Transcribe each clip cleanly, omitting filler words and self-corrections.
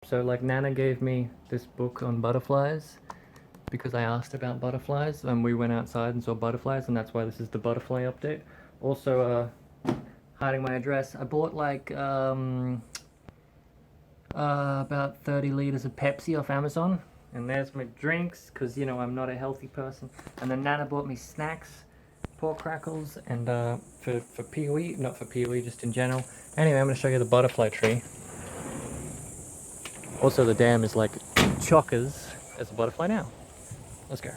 So like Nana gave me this book on butterflies because I asked about butterflies and we went outside and saw butterflies, and that's why this is the butterfly update. Also, hiding my address, I bought like about 30 liters of Pepsi off Amazon, and there's my drinks because you know I'm not a healthy person. And then Nana bought me snacks, pork crackles, and for POE, not for POE, just in general. Anyway, I'm going to show you the butterfly tree. Also, the dam is like chockers as a butterfly now. Let's go.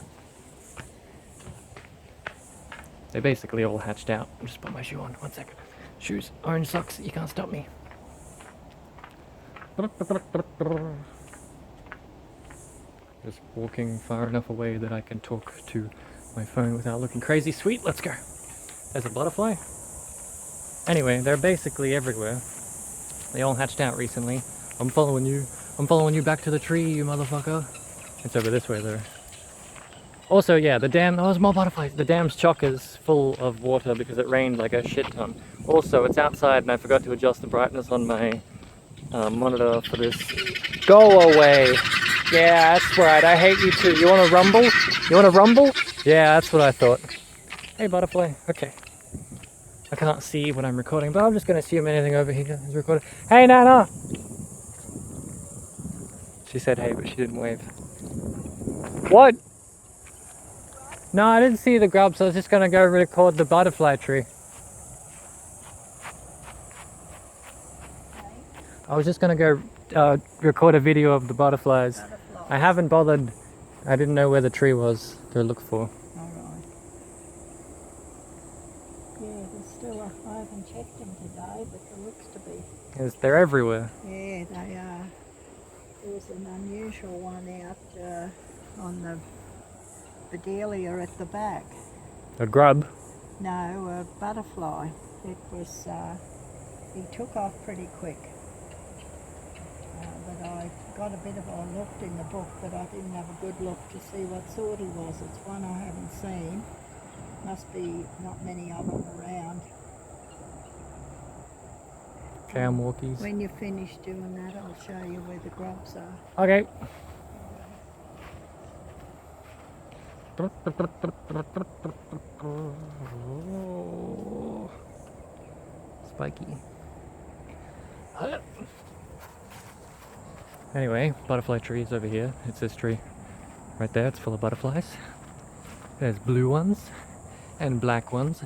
They basically all hatched out. I'll just put my shoe on. 1 second. Shoes, orange socks. You can't stop me. Just walking far enough away that I can talk to my phone without looking crazy. Sweet, let's go. There's a butterfly. Anyway, they're basically everywhere. They all hatched out recently. I'm following you. I'm following you back to the tree, you motherfucker. It's over this way though. Also, yeah, the dam, oh, there's more butterflies. The dam's chock is full of water because it rained like a shit ton. Also, it's outside and I forgot to adjust the brightness on my monitor for this. Go away! Yeah, that's right, I hate you too. You wanna rumble? You wanna rumble? Yeah, that's what I thought. Hey, butterfly. Okay. I can't see when I'm recording, but I'm just gonna assume anything over here is recorded. Hey, Nana! She said hey, but she didn't wave. What? No, I didn't see the grubs. I was just gonna go record the butterfly tree. I was just gonna go record a video of the butterflies. I haven't bothered. I didn't know where the tree was to look for. Alright. Yeah, there's still I haven't checked them today, but there looks to be. Yes, they're everywhere. Yeah, they are. There was an unusual one out on the Bedelia at the back. A grub? No, a butterfly. It was, he took off pretty quick. But I got a bit of a look in the book, but I didn't have a good look to see what sort he was. It's one I haven't seen. Must be not many of them around. Jam walkies. When you finish doing that, I'll show you where the grubs are. Okay. Spiky. Anyway, butterfly tree is over here. It's this tree right there. It's full of butterflies. There's blue ones and black ones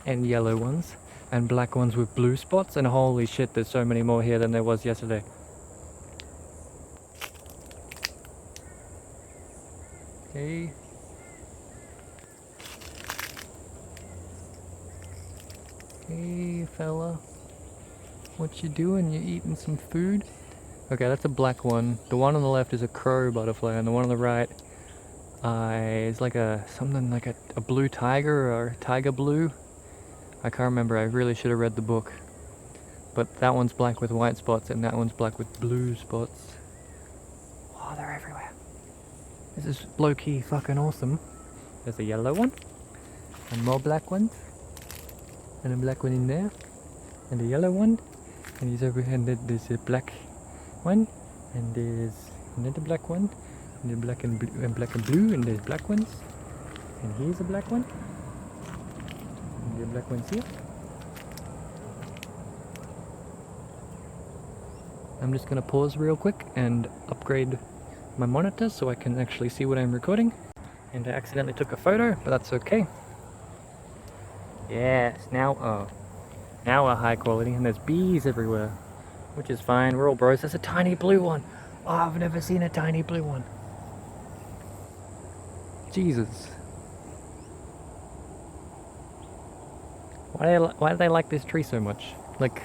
and yellow ones and black ones with blue spots, and holy shit, there's so many more here than there was yesterday. Okay. Hey fella, what you doing? You eating some food? Okay, that's a black one. The one on the left is a crow butterfly, and the one on the right is like something like a blue tiger or tiger blue. I can't remember. I really should have read the book. But that one's black with white spots, and that one's black with blue spots. Oh, they're everywhere. This is low-key fucking awesome. There's a yellow one, and more black ones, and a black one in there, and a yellow one, and he's over here, and there's a black one, and there's another black one, and there's black and blue, and there's black ones, and here's a black one, and the black ones here. I'm just gonna pause real quick and upgrade my monitor so I can actually see what I'm recording. And I accidentally took a photo, but that's okay. Yes, now we're high quality, and there's bees everywhere, which is fine. We're all bros. There's a tiny blue one. Oh, I've never seen a tiny blue one. Jesus. Why do they like this tree so much? Like,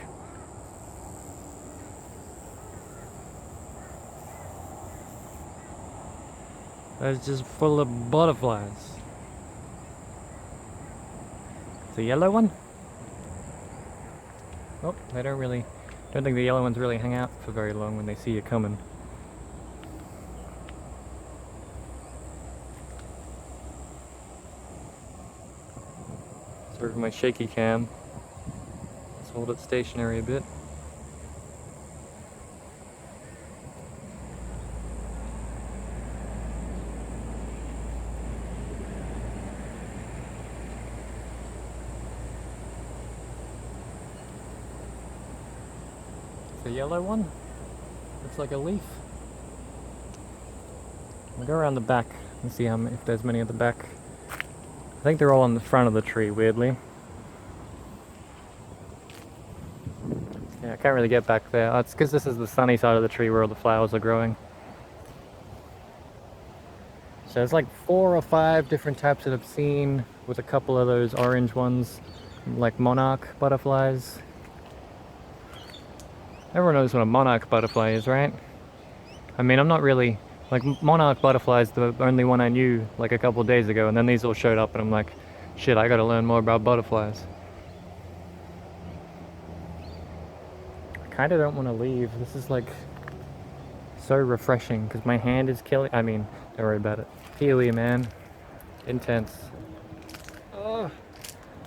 it's just full of butterflies. It's a yellow one. Oh, they don't think the yellow ones really hang out for very long when they see you coming. Sorry for my shaky cam. Let's hold it stationary a bit. a yellow one. Looks like a leaf. We'll go around the back and see if there's many at the back. I think they're all on the front of the tree, weirdly. Yeah, I can't really get back there. That's because this is the sunny side of the tree where all the flowers are growing. So there's like 4 or 5 different types that I've seen, with a couple of those orange ones, like monarch butterflies. Everyone knows what a monarch butterfly is, right? I mean, I'm not really... Like, monarch butterflies, the only one I knew like a couple of days ago, and then these all showed up and I'm like, shit, I gotta learn more about butterflies. I kinda don't want to leave. This is like so refreshing because my hand is killing... I mean, don't worry about it. Healy, man. Intense. Oh,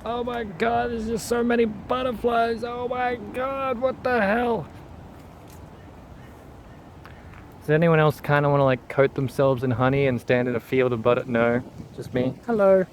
oh my god, there's just so many butterflies. Oh my god, what the hell? Does anyone else kind of want to like coat themselves in honey and stand in a field of butter? No, just me. Hello.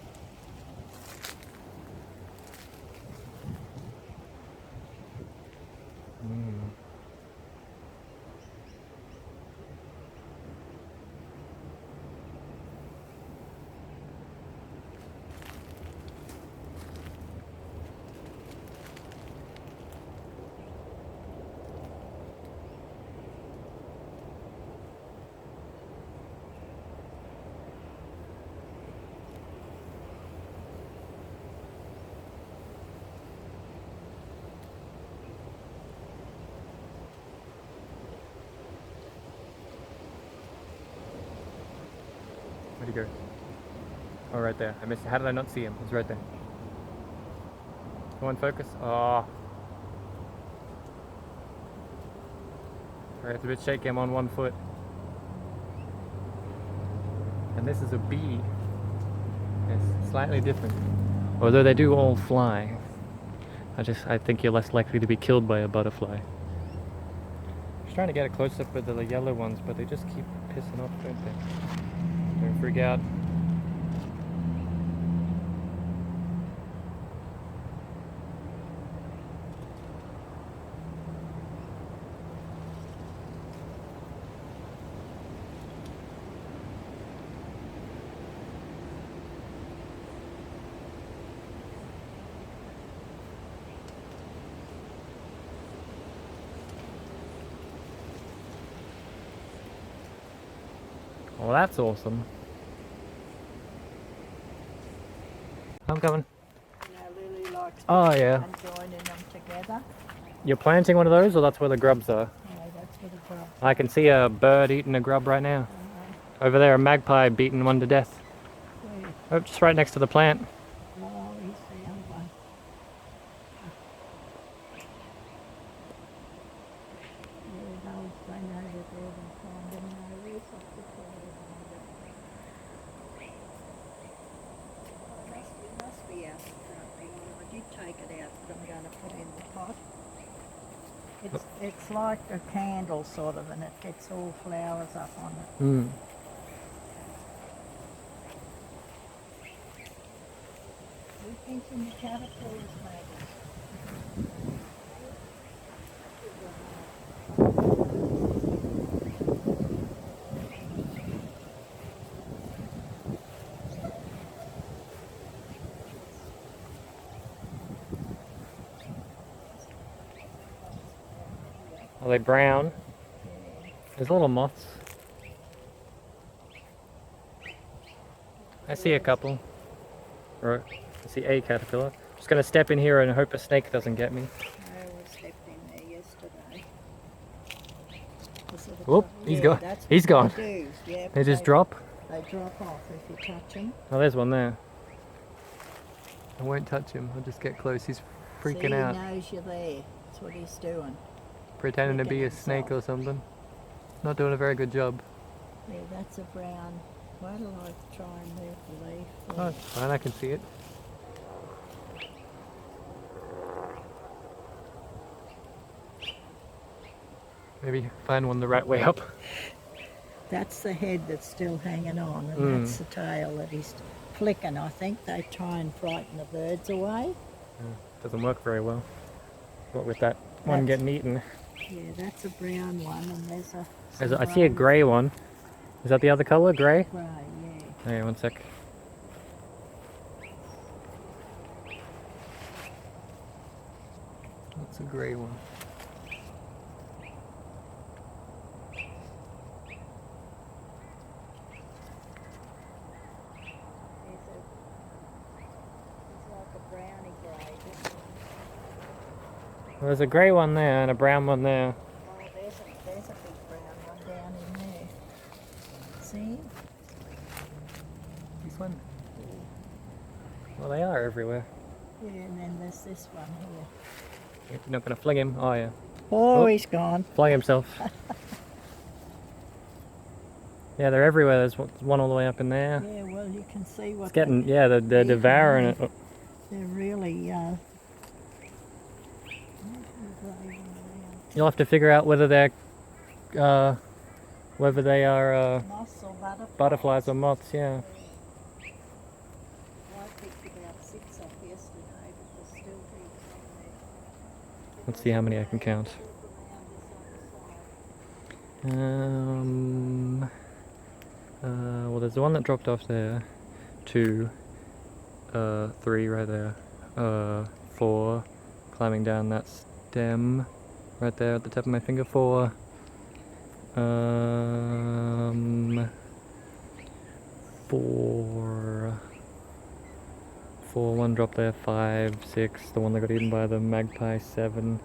Where'd he go? Oh, right there. I missed it. How did I not see him? He's right there. Come on, focus. Oh. Alright, it's a bit shaky. I'm on 1 foot. And this is a bee. It's slightly different. Although they do all fly. I think you're less likely to be killed by a butterfly. I was trying to get a close-up with the yellow ones, but they just keep pissing off, don't they? Don't freak out. Well, that's awesome. I'm coming. Lily likes Oh, yeah. and joining them together. You're planting one of those, or that's where the grubs are? Yeah, that's what the grub. I can see a bird eating a grub right now. Over there, a magpie beating one to death. Oh, just right next to the plant. Oh, he's found one. Yeah, those they know that they're going to find them. No, there's up the must be out the front there. I did take it out, but I'm going to put in the pot. It's like a candle sort of, and it gets all flowers up on it. Mm. We thinking the caterpillars maybe. Are they brown? There's little moths. I see a couple. Right. I see a caterpillar. Just gonna step in here and hope a snake doesn't get me. I stepped in there yesterday. Whoop, he's gone. He's gone. They do. Yeah, They just drop. They drop off if you touch them. Oh, there's one there. I won't touch him. I'll just get close. He's freaking out. He knows you're there. That's what he's doing. Pretending to be a himself. snake or something. Not doing a very good job. Yeah, that's a brown. Why do I try and move the leaf? Oh, it's fine. I can see it. Maybe find one the right way up. That's the head that's still hanging on, and that's the tail that he's flicking. I think they try and frighten the birds away. Doesn't work very well. What with that one That's- getting eaten. Yeah, that's a brown one, and there's a. I see a grey one. Is that the other colour, grey? Grey, yeah. Okay, one sec. That's a grey one. It's like a brownie grey. Well, there's a grey one there and a brown one there. Oh, there's a big brown one down in there. See? This one? Well, they are everywhere. Yeah, and then there's this one here. You're not going to fling him? Oh, yeah. Oh, Oh. he's gone. Fling himself. Yeah, they're everywhere. There's one all the way up in there. Yeah, well, you can see what It's getting, yeah, they're devouring it. Oh. they're really. You'll have to figure out whether they are Moths or butterflies. butterflies or moths, yeah. I picked about 6 up yesterday, but there's still heaps on there. Let's see how many I can count. Well, there's the one that dropped off there. 2, 3 right there. 4, climbing down that stem right there at the tip of my finger. 4. 4, one drop there. 5, 6, the one that got eaten by the magpie. 7.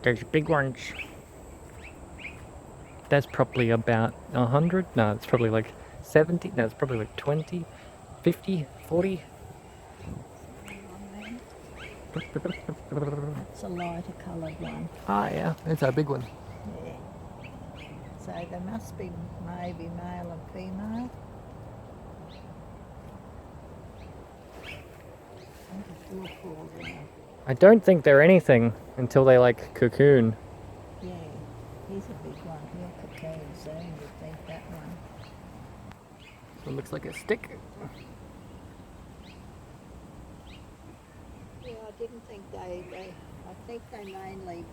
There's big ones. That's probably about 100. No, it's probably like 70. No, it's probably like 20, 50, 40. That's a lighter coloured one. Ah, yeah, it's a big one. Yeah. So there must be maybe male and female. I don't think they're anything until they like cocoon. Yeah, he's a big one. He'll cocoon soon, you'd think, that one. It looks like a stick. Yeah, I didn't think I think they mainly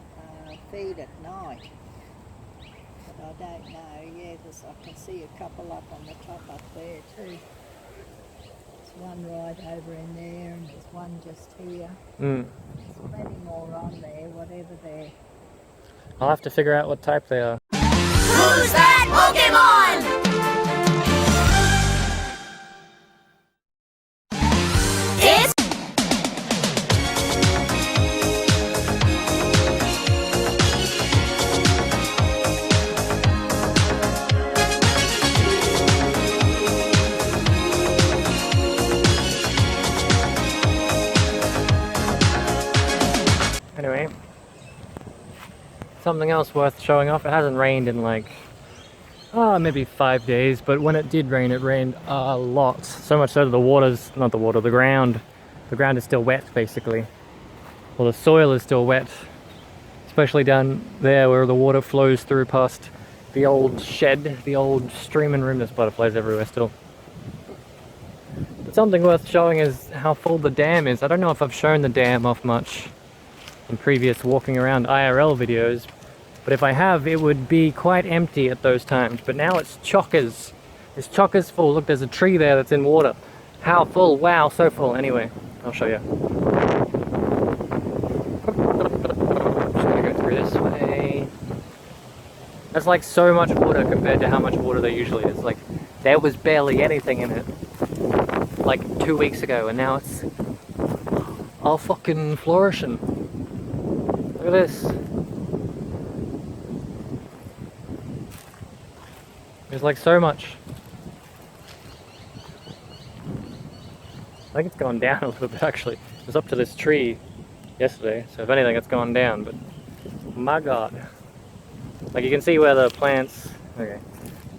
feed at night. But I don't know. Yeah, I can see a couple up on the top up there too. There's one right over in there, and there's one just here. There's plenty more on there, whatever they're. I'll have to figure out what type they are. Who's that Pokemon? It's Anyway, something else worth showing off. It hasn't rained in like, maybe 5 days, but when it did rain, it rained a lot. So much so that the ground is still wet, basically. Well, the soil is still wet, especially down there where the water flows through past the old shed, the old streaming room. There's butterflies everywhere still. But something worth showing is how full the dam is. I don't know if I've shown the dam off much in previous walking around IRL videos, but if I have, it would be quite empty at those times. But now it's chockers. It's chockers full. Look, there's a tree there that's in water. How full? Wow, so full. Anyway, I'll show you. Just gonna go through this way. That's like so much water compared to how much water there usually is. Like, there was barely anything in it like 2 weeks ago, and now it's all fucking flourishing. Look at this. There's like so much. I think it's gone down a little bit actually. It was up to this tree yesterday, so if anything it's gone down, but my god. Like you can see where the plants, okay,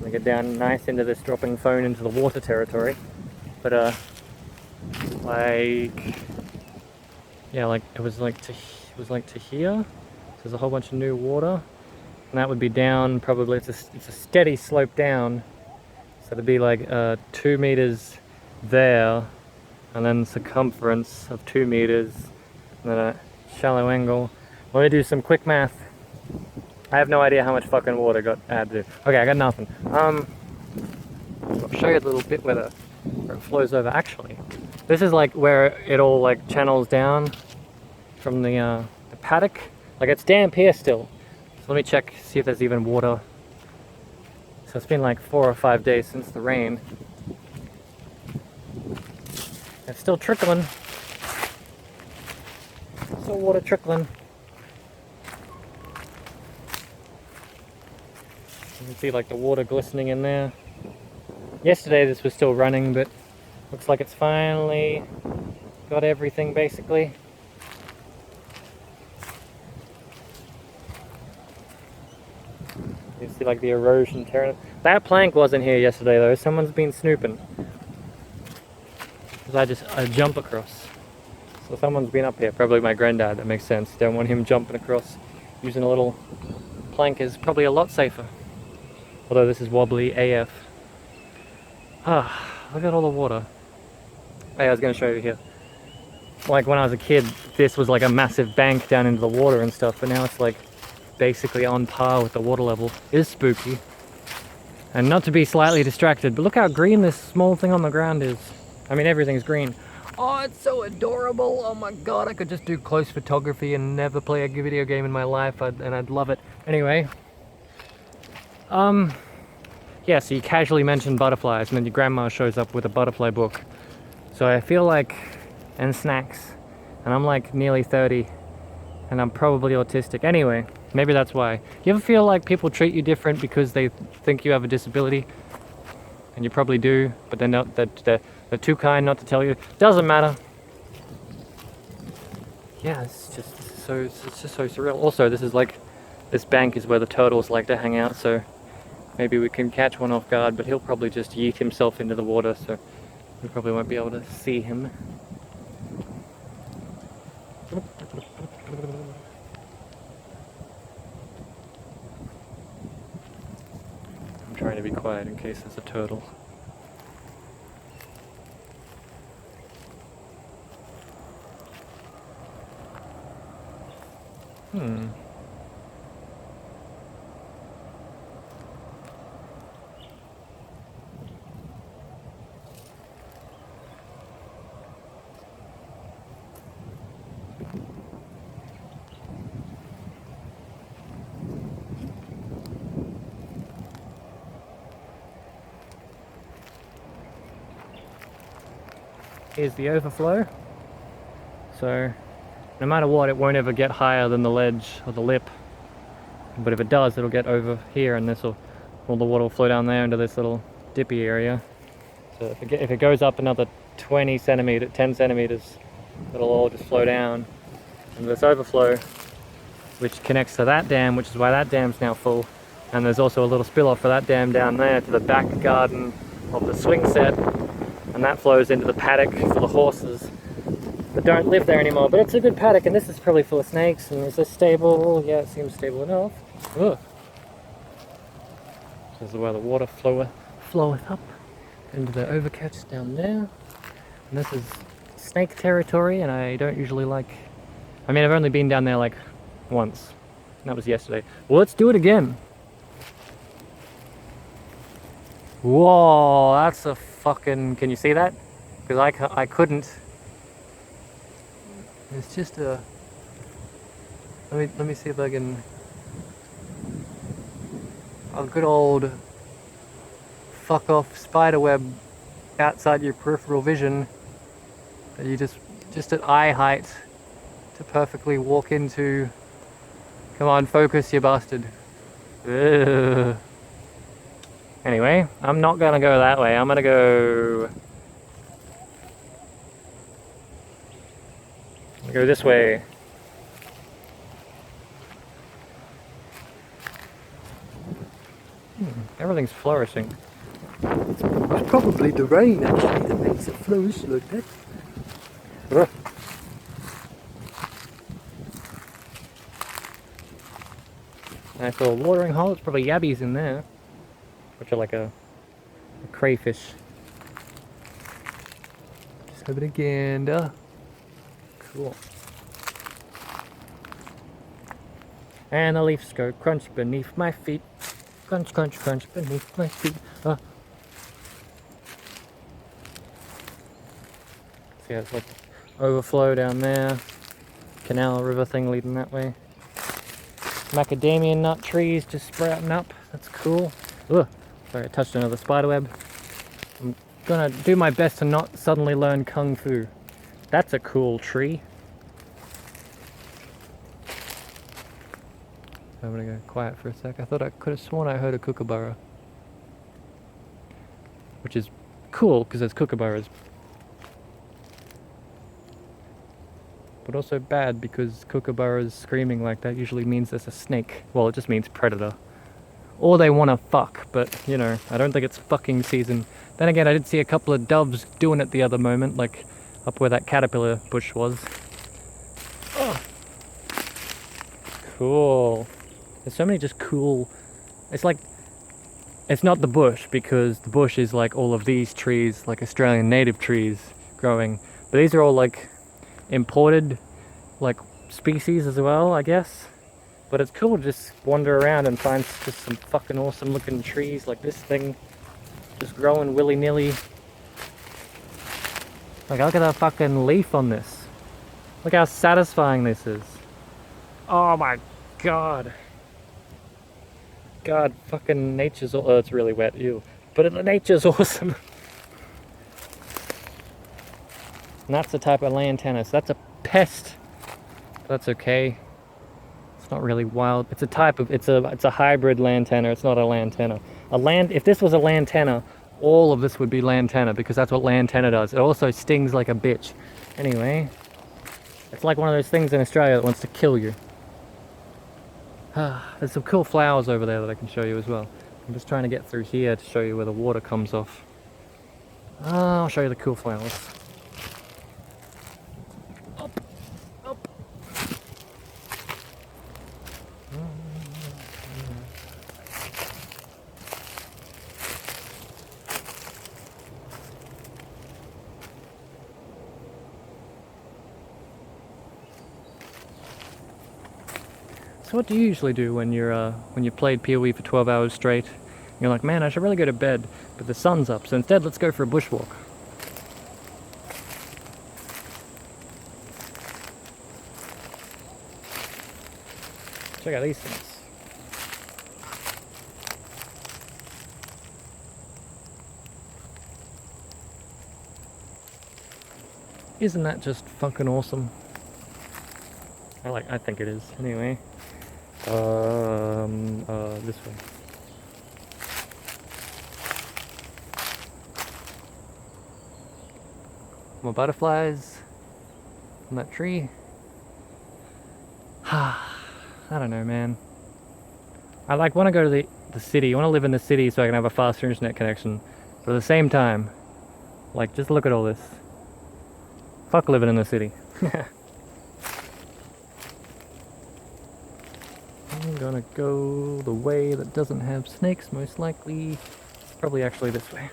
we get down nice into this dropping phone into the water territory. But like, yeah, like it was like to here. So there's a whole bunch of new water, and that would be down probably. It's a steady slope down, so it'd be like 2 meters there, and then circumference of 2 meters, and then a shallow angle Let me do some quick math. I have no idea how much fucking water got added. Okay, I got nothing. I'll show you a little bit where it flows over. Actually, this is like where it all like channels down from the paddock. Like it's damp here still. So let me check, see if there's even water. So it's been like 4 or 5 days since the rain. It's still trickling. Still water trickling. You can see like the water glistening in there. Yesterday this was still running, but looks like it's finally got everything basically. You see like the erosion tearing it. That plank wasn't here yesterday though, someone's been snooping. Because I jump across. So someone's been up here, probably my granddad, that makes sense. Don't want him jumping across. Using a little plank is probably a lot safer. Although this is wobbly AF. Ah, look at all the water. Hey, I was going to show you here. Like when I was a kid, this was like a massive bank down into the water and stuff, but now it's like basically on par with the water level. It is spooky. And not to be slightly distracted, but look how green this small thing on the ground is. I mean, everything's green. Oh, it's so adorable. Oh my god, I could just do close photography and never play a video game in my life, and I'd love it. Anyway. Yeah, so you casually mention butterflies, and then your grandma shows up with a butterfly book. So I feel like, and snacks, and I'm like nearly 30, and I'm probably autistic. Anyway, maybe that's why. You ever feel like people treat you different because they think you have a disability? And you probably do, but they're not. They're too kind not to tell you. Doesn't matter. Yeah, it's just so surreal. Also, this bank is where the turtles like to hang out, so maybe we can catch one off guard, but he'll probably just yeet himself into the water, so we probably won't be able to see him. I'm trying to be quiet in case there's a turtle. Here's the overflow. So no matter what, it won't ever get higher than the ledge or the lip. But if it does, it'll get over here, and all the water will flow down there into this little dippy area. So if it goes up another 10 centimeters, it'll all just flow down. And this overflow, which connects to that dam, which is why that dam's now full. And there's also a little spill off for that dam down there to the back garden of the swing set. And that flows into the paddock for the horses that don't live there anymore. But it's a good paddock, and this is probably full of snakes. And is this stable? Yeah, it seems stable enough. Ugh. This is where the water floweth up into the overcatch down there. And this is snake territory, and I don't usually like... I mean, I've only been down there like once. And that was yesterday. Well, let's do it again. Whoa, that's a fucking... Can you see that? Because I couldn't. It's just a... Let me see if I can... A good old fuck off spiderweb outside your peripheral vision that you just at eye height to perfectly walk into. Come on, focus, you bastard. Ugh. Anyway, I'm not gonna go that way. I'm gonna go this way. Everything's flourishing. It's probably the rain actually that makes it flourish like that. Ugh. Nice little watering hole. It's probably yabbies in there, which are like a crayfish. Just have it again. Cool. And the leaves go crunch beneath my feet. Crunch, crunch, crunch beneath my feet. See, it's like overflow down there. Canal river thing leading that way. Macadamia nut trees just sprouting up. That's cool. Ugh, sorry, I touched another spiderweb. I'm gonna do my best to not suddenly learn kung fu. That's a cool tree. I'm gonna go quiet for a sec. I thought I could have sworn I heard a kookaburra. Which is cool, because there's kookaburras. But also bad, because kookaburras screaming like that usually means there's a snake. Well, it just means predator. Or they want to fuck, but, you know, I don't think it's fucking season. Then again, I did see a couple of doves doing it the other moment, like up where that caterpillar bush was. Oh. Cool. There's so many just cool... It's like... It's not the bush, because the bush is like all of these trees, like Australian native trees growing. But these are all like imported, like, species as well, I guess. But it's cool to just wander around and find just some fucking awesome looking trees like this thing just growing willy-nilly. Like, look at that fucking leaf on this. Look how satisfying this is. Oh my god. God, fucking nature's... Oh, it's really wet, ew. But nature's awesome. And that's the type of lantana. So that's a pest. But that's okay. It's not really wild. It's a type of... It's a hybrid lantana. It's not a lantana. If this was a lantana, all of this would be lantana, because that's what lantana does. It also stings like a bitch. Anyway, it's like one of those things in Australia that wants to kill you. There's some cool flowers over there that I can show you as well. I'm just trying to get through here to show you where the water comes off. I'll show you the cool flowers. Up, up. So what do you usually do when you played PoE for 12 hours straight? You're like, man, I should really go to bed, but the sun's up, so instead let's go for a bushwalk. Check out these things. Isn't that just fucking awesome? I think it is. Anyway. This way. More butterflies on that tree. I don't know, man. I want to go to the city. I want to live in the city so I can have a faster internet connection. But at the same time, like, just look at all this. Fuck living in the city. I'm gonna go the way that doesn't have snakes, most likely. Probably actually this way.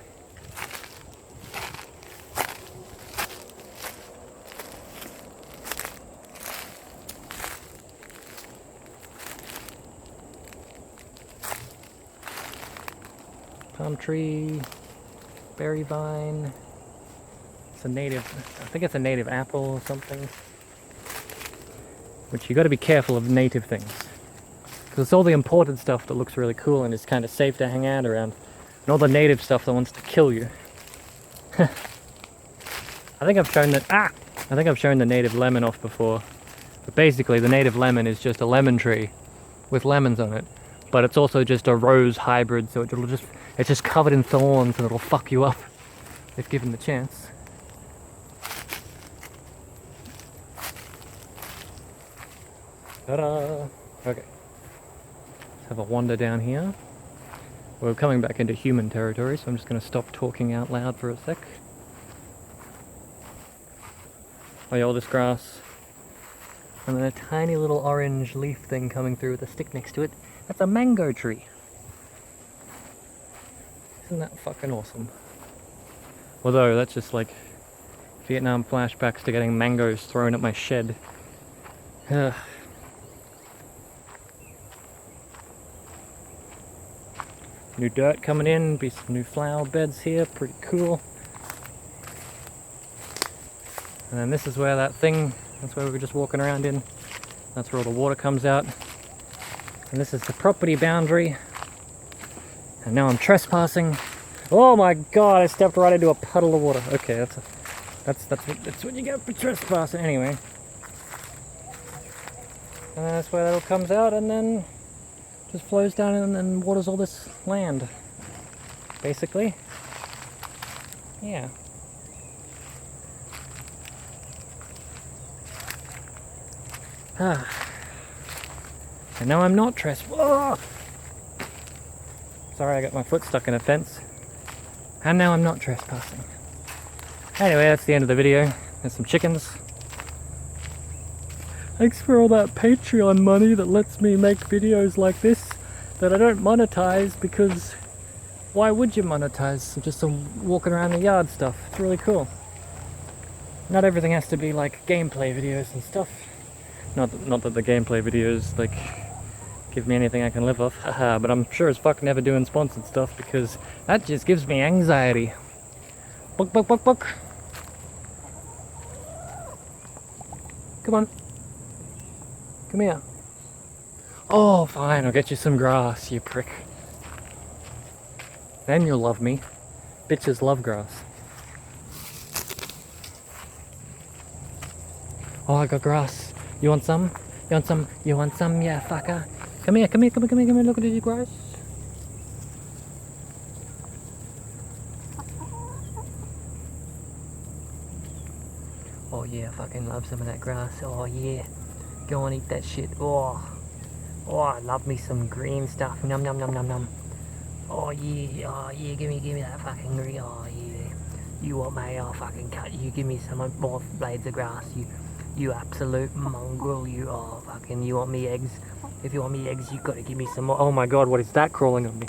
Palm tree, berry vine. It's a native, I think it's a native apple or something. Which you gotta be careful of native things. Because it's all the imported stuff that looks really cool and is kind of safe to hang out around. And all the native stuff that wants to kill you. I think I've shown the native lemon off before. But basically the native lemon is just a lemon tree with lemons on it. But it's also just a rose hybrid, so it's just covered in thorns and it'll fuck you up if given the chance. Ta-da! Okay. Let's have a wander down here. We're coming back into human territory, so I'm just going to stop talking out loud for a sec. Oh yeah, all this grass. And then a tiny little orange leaf thing coming through with a stick next to it. That's a mango tree. Isn't that fucking awesome? Although, that's just like Vietnam flashbacks to getting mangoes thrown at my shed. New dirt coming in, be some new flower beds here, pretty cool. And then this is where that thing, that's where we were just walking around in. That's where all the water comes out. And this is the property boundary. And now I'm trespassing. Oh my god, I stepped right into a puddle of water. Okay, that's what you get for trespassing anyway. And then that's where that all comes out and then just flows down and then waters all this land. Basically. Yeah. And now I'm not trespassing. Sorry, I got my foot stuck in a fence. And now I'm not trespassing. Anyway, that's the end of the video. There's some chickens. Thanks for all that Patreon money that lets me make videos like this that I don't monetize, because why would you monetize just some walking around the yard stuff? It's really cool. Not everything has to be like gameplay videos and stuff. Not that the gameplay videos like give me anything I can live off, haha, but I'm sure as fuck never doing sponsored stuff because that just gives me anxiety. Buck, buck, buck, buck. Come on. Come here. Oh, fine, I'll get you some grass, you prick. Then you'll love me. Bitches love grass. Oh, I got grass. You want some? You want some? You want some? Yeah, fucker. Come here, come here, come here, come here, come here. Look at this grass. Oh yeah, I fucking love some of that grass. Oh yeah. Go and eat that shit. Oh, I love me some green stuff. Num num num num num. Oh yeah, give me that fucking green. Oh yeah. You want me? I'll fucking cut you. Give me some more blades of grass. You absolute mongrel. You fucking. You want me eggs? If you want me eggs, you gotta give me some more. Oh my god, what is that crawling on me?